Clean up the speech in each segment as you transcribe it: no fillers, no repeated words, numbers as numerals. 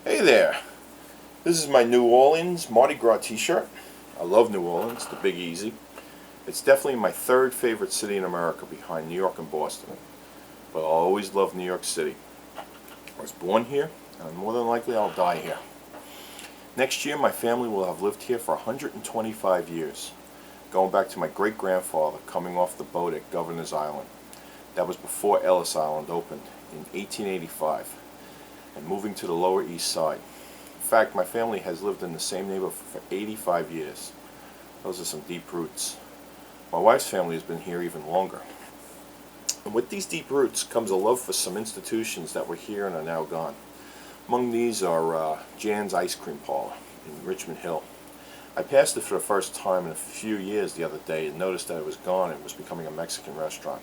Hey there, this is my New Orleans Mardi Gras t-shirt. I love New Orleans, the Big Easy. It's definitely my third favorite city in America behind New York and Boston. But I'll always love New York City. I was born here, and more than likely I'll die here. Next year my family will have lived here for 125 years, going back to my great-grandfather coming off the boat at Governor's Island. That was before Ellis Island opened in 1885. And moving to the Lower East Side. In fact, my family has lived in the same neighborhood for 85 years. Those are some deep roots. My wife's family has been here even longer. And with these deep roots comes a love for some institutions that were here and are now gone. Among these are Jahns Ice Cream Parlor in Richmond Hill. I passed it for the first time in a few years the other day and noticed that it was gone and was becoming a Mexican restaurant.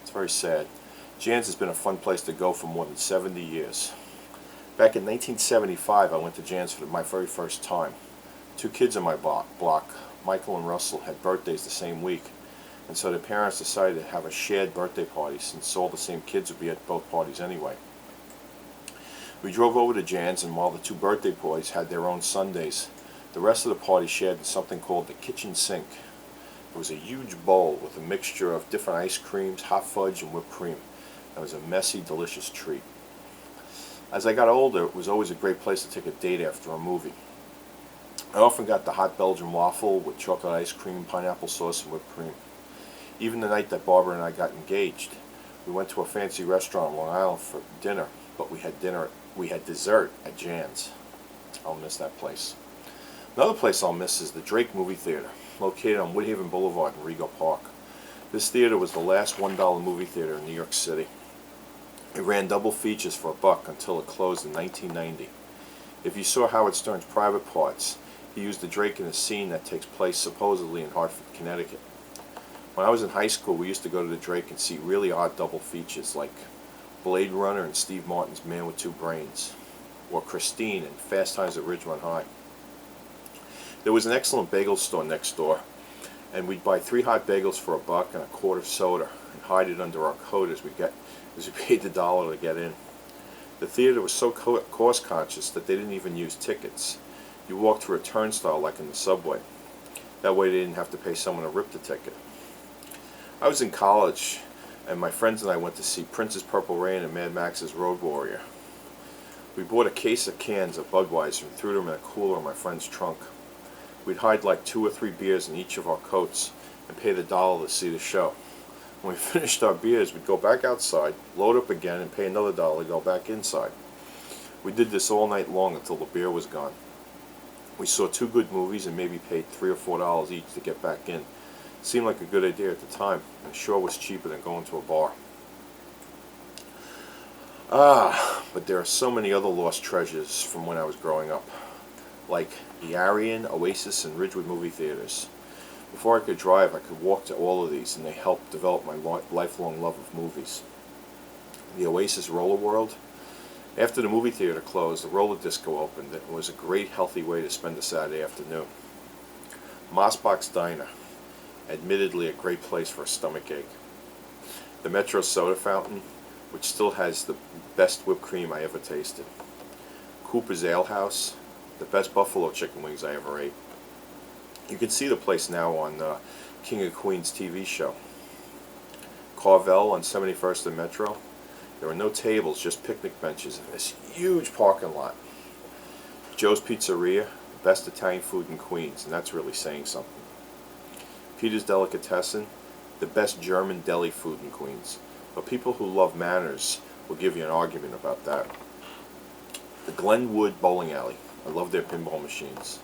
It's very sad. Jahns has been a fun place to go for more than 70 years. Back in 1975, I went to Jahns for my very first time. Two kids in my block, Michael and Russell, had birthdays the same week, and so their parents decided to have a shared birthday party since all the same kids would be at both parties anyway. We drove over to Jahns, and while the two birthday boys had their own sundaes, the rest of the party shared in something called the kitchen sink. It was a huge bowl with a mixture of different ice creams, hot fudge, and whipped cream. It was a messy, delicious treat. As I got older, it was always a great place to take a date after a movie. I often got the hot Belgian waffle with chocolate ice cream, pineapple sauce, and whipped cream. Even the night that Barbara and I got engaged, we went to a fancy restaurant on Long Island for dinner, but we had dessert at Jahns. I'll miss that place. Another place I'll miss is the Drake Movie Theater, located on Woodhaven Boulevard in Rego Park. This theater was the last $1 movie theater in New York City. It ran double features for $1 until it closed in 1990. If you saw Howard Stern's Private Parts, he used the Drake in a scene that takes place supposedly in Hartford, Connecticut. When I was in high school, we used to go to the Drake and see really odd double features like Blade Runner and Steve Martin's Man with Two Brains, or Christine and Fast Times at Ridgemont High. There was an excellent bagel store next door, and we'd buy 3 hot bagels for $1 and a quart of soda and hide it under our coat as we paid the $1 to get in. The theater was so cost conscious that they didn't even use tickets. You walked through a turnstile like in the subway. That way they didn't have to pay someone to rip the ticket. I was in college, and my friends and I went to see Prince's Purple Rain and Mad Max's Road Warrior. We bought a case of cans of Budweiser and threw them in a cooler in my friend's trunk. We'd hide like 2 or 3 beers in each of our coats and pay the $1 to see the show. When we finished our beers, we'd go back outside, load up again, and pay another $1 to go back inside. We did this all night long until the beer was gone. We saw 2 good movies and maybe paid $3 or $4 each to get back in. It seemed like a good idea at the time, and sure was cheaper than going to a bar. But there are so many other lost treasures from when I was growing up, like the Arion, Oasis, and Ridgewood movie theaters. Before I could drive, I could walk to all of these, and they helped develop my lifelong love of movies. The Oasis Roller World. After the movie theater closed, the roller disco opened. It was a great, healthy way to spend a Saturday afternoon. Mossbox Diner. Admittedly a great place for a stomach ache. The Metro Soda Fountain, which still has the best whipped cream I ever tasted. Cooper's Ale House. The best buffalo chicken wings I ever ate. You can see the place now on King of Queens TV show. Carvel on 71st and Metro. There were no tables, just picnic benches in this huge parking lot. Joe's Pizzeria, best Italian food in Queens, and that's really saying something. Peter's Delicatessen, the best German deli food in Queens. But people who love manners will give you an argument about that. The Glenwood Bowling Alley. I love their pinball machines.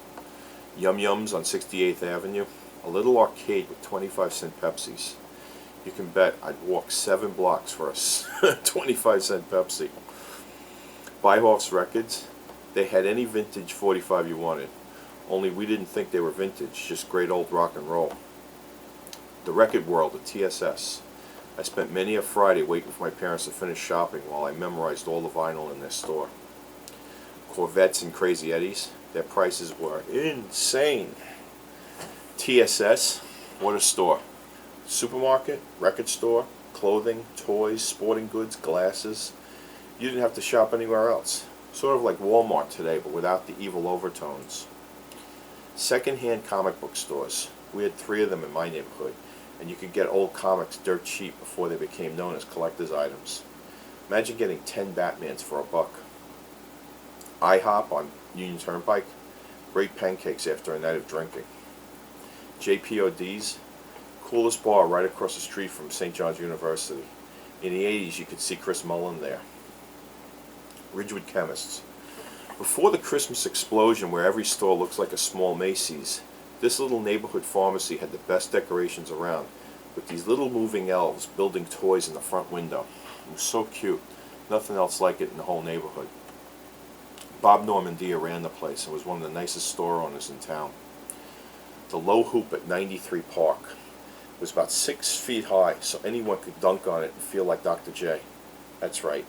Yum Yums on 68th Avenue, a little arcade with 25-cent Pepsis. You can bet I'd walk 7 blocks for a 25-cent Pepsi. Beihoff's Records, they had any vintage 45 you wanted, only we didn't think they were vintage, just great old rock and roll. The Record World at TSS. I spent many a Friday waiting for my parents to finish shopping while I memorized all the vinyl in their store. Corvettes and Crazy Eddies. Their prices were insane. TSS, what a store. Supermarket, record store, clothing, toys, sporting goods, glasses. You didn't have to shop anywhere else. Sort of like Walmart today, but without the evil overtones. Second-hand comic book stores. We had 3 of them in my neighborhood, and you could get old comics dirt cheap before they became known as collector's items. Imagine getting 10 Batmans for $1. IHOP on Union Turnpike. Great pancakes after a night of drinking. JPOD's. Coolest bar right across the street from St. John's University. In the 80s, you could see Chris Mullen there. Ridgewood Chemists. Before the Christmas explosion where every store looks like a small Macy's, this little neighborhood pharmacy had the best decorations around, with these little moving elves building toys in the front window. It was so cute. Nothing else like it in the whole neighborhood. Bob Normandia ran the place and was one of the nicest store owners in town. The low hoop at 93 Park. It was about 6 feet high, so anyone could dunk on it and feel like Dr. J. That's right,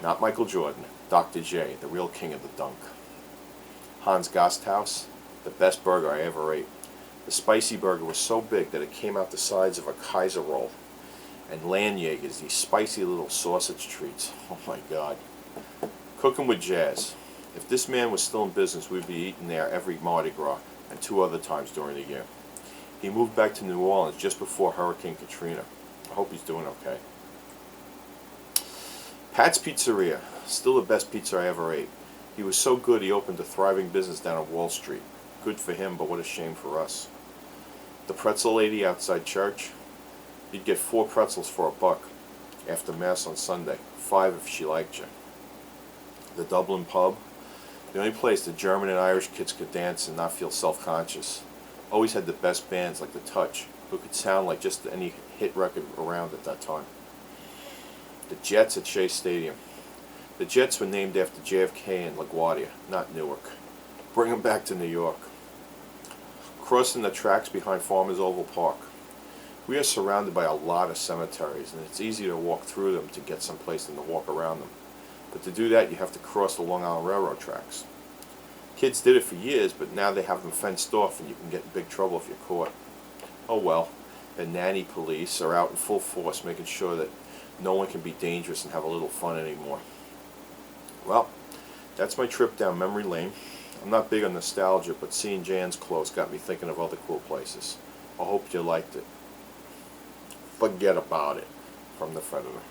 not Michael Jordan, Dr. J, the real king of the dunk. Hans Gasthaus, the best burger I ever ate. The spicy burger was so big that it came out the sides of a Kaiser roll. And Landjägers, these spicy little sausage treats. Oh my God. Cooking with Jazz. If this man was still in business, we'd be eating there every Mardi Gras and 2 other times during the year. He moved back to New Orleans just before Hurricane Katrina. I hope he's doing okay. Pat's Pizzeria. Still the best pizza I ever ate. He was so good he opened a thriving business down on Wall Street. Good for him, but what a shame for us. The pretzel lady outside church. You'd get 4 pretzels for $1 after Mass on Sunday. 5 if she liked you. The Dublin Pub. The only place the German and Irish kids could dance and not feel self-conscious. Always had the best bands like The Touch, who could sound like just any hit record around at that time. The Jets at Shea Stadium. The Jets were named after JFK and LaGuardia, not Newark. Bring them back to New York. Crossing the tracks behind Farmers Oval Park. We are surrounded by a lot of cemeteries, and it's easy to walk through them to get someplace than to walk around them. But to do that, you have to cross the Long Island Railroad tracks. Kids did it for years, but now they have them fenced off, and you can get in big trouble if you're caught. Oh well, the nanny police are out in full force making sure that no one can be dangerous and have a little fun anymore. Well, that's my trip down memory lane. I'm not big on nostalgia, but seeing Jahns close got me thinking of other cool places. I hope you liked it. Forget about it. From the Freditor.